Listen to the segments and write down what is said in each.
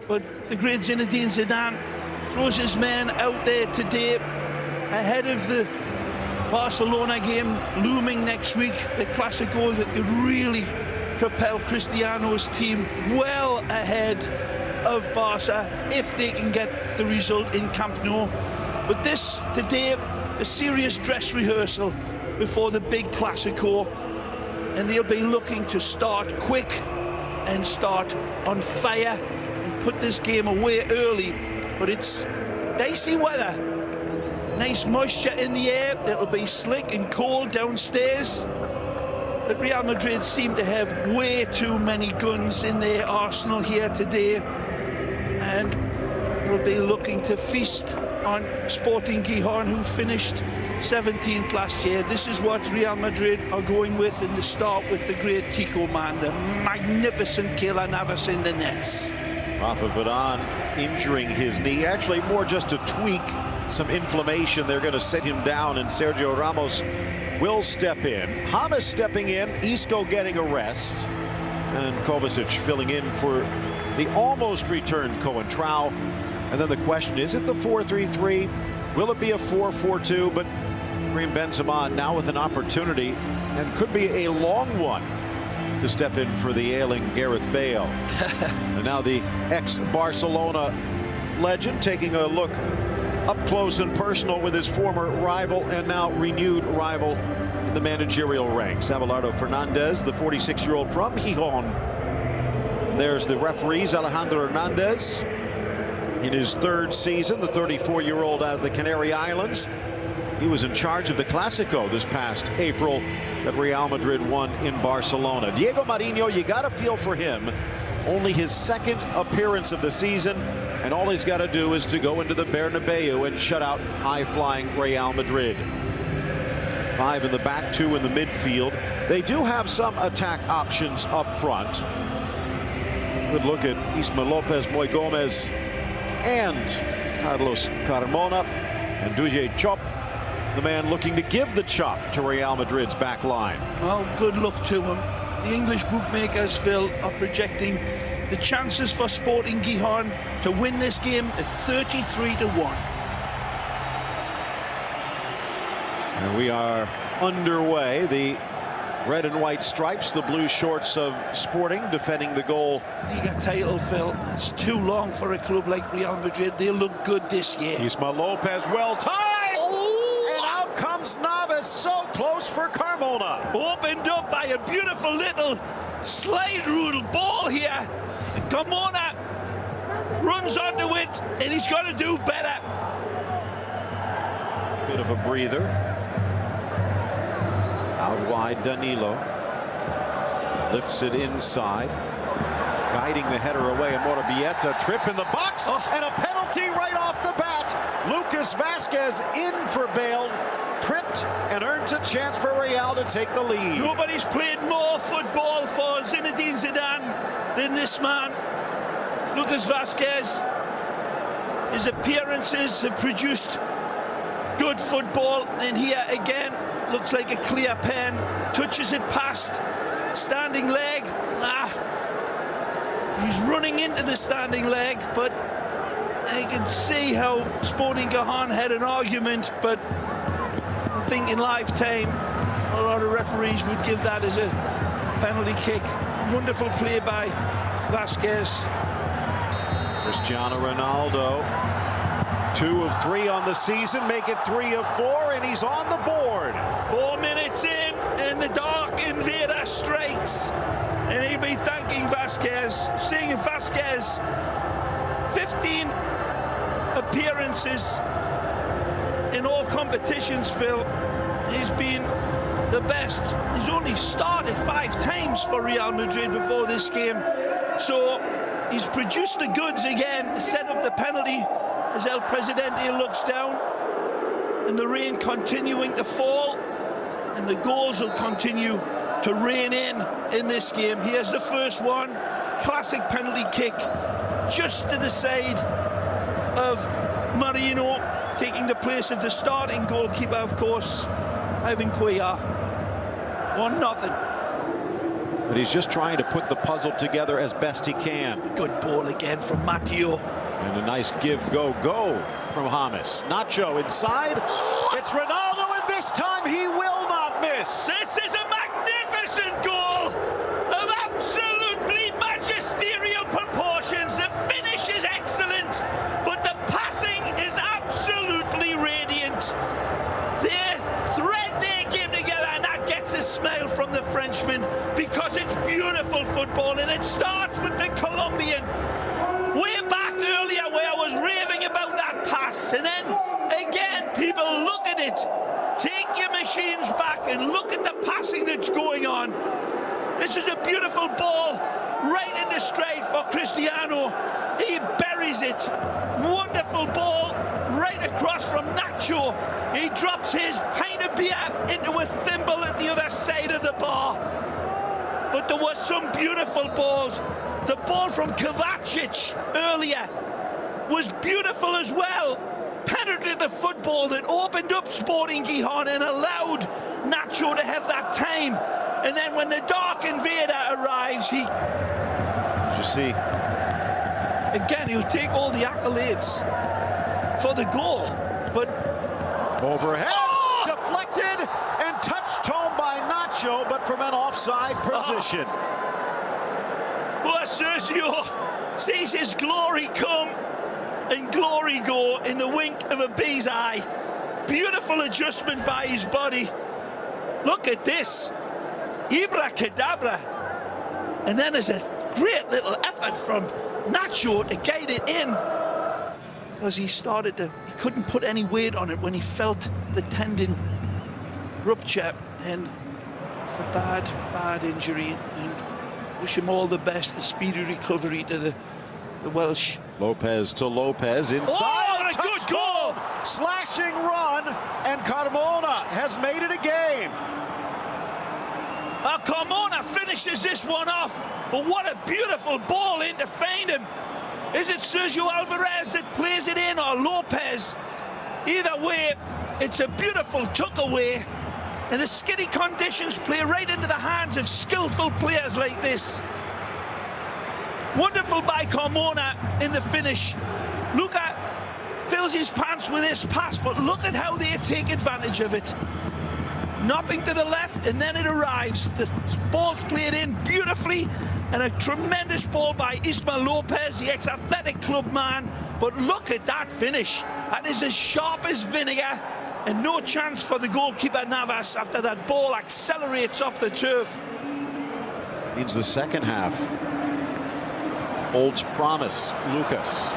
but the great Zinedine Zidane throws his men out there today ahead of the Barcelona game looming next week, the Clásico that could really propel Cristiano's team well ahead of Barca if they can get the result in Camp Nou. But this today, a serious dress rehearsal before the big Clásico, and they'll be looking to start quick and start on fire and put this game away early. But it's dicey weather, nice moisture in the air. It'll be slick and cold downstairs. But Real Madrid seem to have way too many guns in their arsenal here today, and they'll be looking to feast on Sporting Gijon, who finished 17th last year. This is what Real Madrid are going with in the start, with the great Tico man, the magnificent Keylor Navas in the nets. Rafa Varane injuring his knee, actually more just a tweak, some inflammation. They're going to sit him down, and Sergio Ramos will step in. James stepping in, Isco getting a rest, and Kovacic filling in for the almost returned Coentrao. And then the question, is it the 4-3-3? Will it be a 4-4-2? But Karim Benzema now with an opportunity, and could be a long one, to step in for the ailing Gareth Bale. And now the ex-Barcelona legend taking a look up close and personal with his former rival and now renewed rival in the managerial ranks. Abelardo Fernandez, the 46-year-old from Gijon. There's the referees, Alejandro Hernandez, in his third season, the 34-year-old out of the Canary Islands. He was in charge of the Clásico this past April that Real Madrid won in Barcelona. Diego Marinho, you got to feel for him. Only his second appearance of the season, and all he's got to do is to go into the Bernabeu and shut out high-flying Real Madrid. 5 in the back, 2 in the midfield. They do have some attack options up front. Good look at Ismael Lopez, Moy Gomez, and Carlos Carmona, and Duje Chop, the man looking to give the chop to Real Madrid's back line. Well, good luck to him. The English bookmakers, Phil, are projecting the chances for Sporting Gijon to win this game at 33-1. And we are underway. The red and white stripes, the blue shorts of Sporting, defending the goal. Liga title, Phil. It's too long for a club like Real Madrid. They'll look good this year. Ismael Lopez, well timed. And out comes Navas, so close for Carmona. Opened up by a beautiful little slide rule ball here. And Carmona runs onto it, and he's got to do better. Bit of a breather. Out wide, Danilo lifts it inside, guiding the header away. Amorabieta, trip in the box, and a penalty right off the bat. Lucas Vázquez in for Bale, tripped and earns a chance for Real to take the lead. Nobody's played more football for Zinedine Zidane than this man, Lucas Vázquez. His appearances have produced good football, and here again looks like a clear pen, touches it past standing leg. He's running into the standing leg, but I can see how Sporting Gijon had an argument, but I think in lifetime a lot of referees would give that as a penalty kick. Wonderful play by Vázquez. Cristiano Ronaldo, 2 of 3 on the season, make it 3 of 4, and he's on the board. 4 minutes in, and the dark invader strikes, and he'll be thanking Vázquez. Seeing Vázquez, 15 appearances in all competitions, Phil. He's been the best. He's only started 5 times for Real Madrid before this game, so he's produced the goods again, set up the penalty as El Presidente looks down, and the rain continuing to fall, and the goals will continue to rain in this game. Here's the first one, classic penalty kick, just to the side of Marino, taking the place of the starting goalkeeper, of course, Ivan Cuellar. 1-0. But he's just trying to put the puzzle together as best he can. Good ball again from Matteo. And a nice go from James. Nacho inside. It's Ronaldo, and this time he will not miss. This is a magnificent goal of absolutely magisterial proportions. The finish is excellent, but the passing is absolutely radiant. They thread their game together, and that gets a smile from the Frenchman because it's beautiful football, and it starts with the Colombian. Way back earlier where I was raving about that pass, and then again people look at it. Take your machines back and look at the passing that's going on. This is a beautiful ball right into stride for Cristiano. He buries it. Wonderful ball right across from Nacho. He drops his pint of beer into a thimble at the other side of the bar. But there were some beautiful balls. The ball from Kovacic earlier was beautiful as well. Penetrated football that opened up Sporting Gijon and allowed Nacho to have that time. And then when the Dark Invader arrives, he... As you see. Again, he'll take all the accolades for the goal, but... Overhead, deflected and touched home by Nacho, but from an offside position. Well, Sergio sees his glory come and glory go in the wink of a bee's eye. Beautiful adjustment by his body. Look at this. Abracadabra. And then there's a great little effort from Nacho to guide it in. Because he couldn't put any weight on it when he felt the tendon rupture. And it's a bad injury. And wish him all the best, the speedy recovery to the Welsh. Lopez to Lopez inside. Oh, what a good goal! Slashing run, and Carmona has made it a game. Carmona finishes this one off, but what a beautiful ball in to find him. Is it Sergio Alvarez that plays it in, or Lopez? Either way, it's a beautiful tuck away, and the skiddy conditions play right into the hands of skillful players like this. Wonderful by Carmona in the finish. Luka fills his pants with this pass, but look at how they take advantage of it. Nothing to the left, and then it arrives. The ball's played in beautifully, and a tremendous ball by Ismael Lopez, the ex-Athletic Club man. But look at that finish. That is as sharp as vinegar, and no chance for the goalkeeper Navas after that ball accelerates off the turf. Means the second half holds promise. Lucas.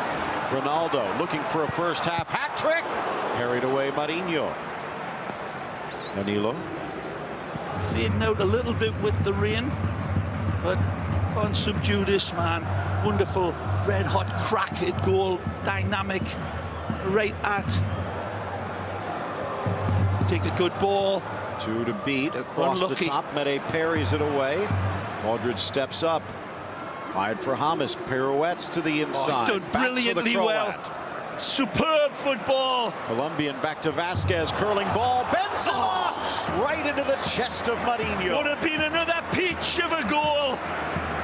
Ronaldo looking for a first half hat trick. Carried away Marinho. Danilo. Fading out a little bit with the rain, but can't subdue this man. Wonderful red hot crack at goal, dynamic, right at. Take a good ball. Two to beat across Unlucky. the top. Mede parries it away. Aldridge steps up. Wide for James. Pirouettes to the inside. Done brilliantly well. Superb football. Colombian back to Vasquez. Curling ball. Benzema! Right into the chest of Marinho. Would have been another peach of a goal.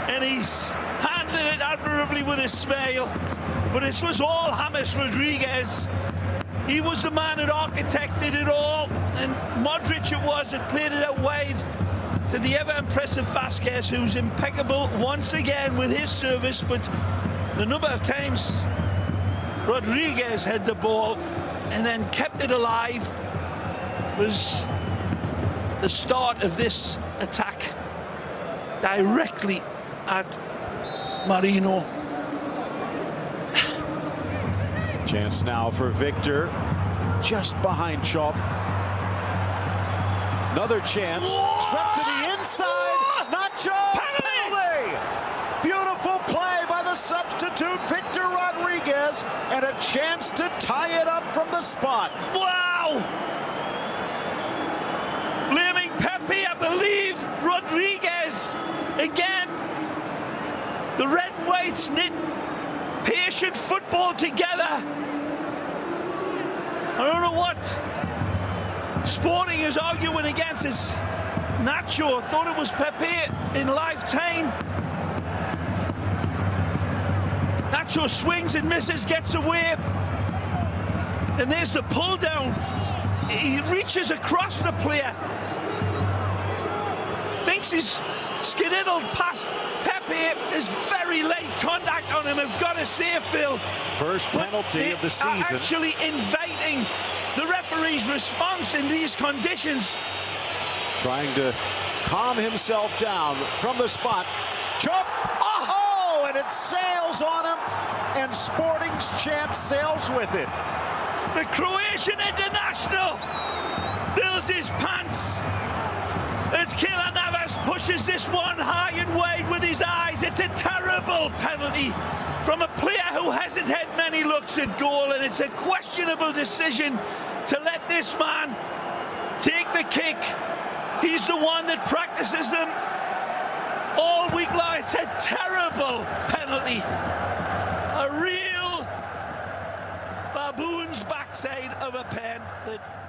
And he's handling it admirably with a smile. But this was all James Rodriguez. He was the man that architected it all. And Modric it was that played it out wide to the ever-impressive Vasquez, who's impeccable once again with his service. But the number of times Rodriguez had the ball and then kept it alive was the start of this attack directly at Marino. Chance now for Victor, just behind Chop. Another chance, swept to the inside. Nacho, penalty! Beautiful play by the substitute Victor Rodriguez, and a chance to tie it up from the spot. Wow! Blaming Pepe, I believe. Rodriguez again. The red and whites knit patient football together. I don't know what Sporting is arguing against. Is Nacho thought it was Pepe in live time. Nacho swings and misses, gets away. And there's the pull down. He reaches across the player. Thinks he's skididdled past Pepe. Is very late contact on him, I've got to say, Phil. First penalty of the season. Actually inviting the referee's response in these conditions. Trying to calm himself down from the spot. Chop! Oh! And it sails on him. And Sporting's chance sails with it. The Croatian international fills his pants as Keylor Navas pushes this one high and wide with his eyes. It's a terrible penalty from a player who hasn't had many looks at goal, and it's a questionable decision to let this man take the kick. He's the one that practices them all week long. It's a terrible penalty. A real baboon's backside of a pen that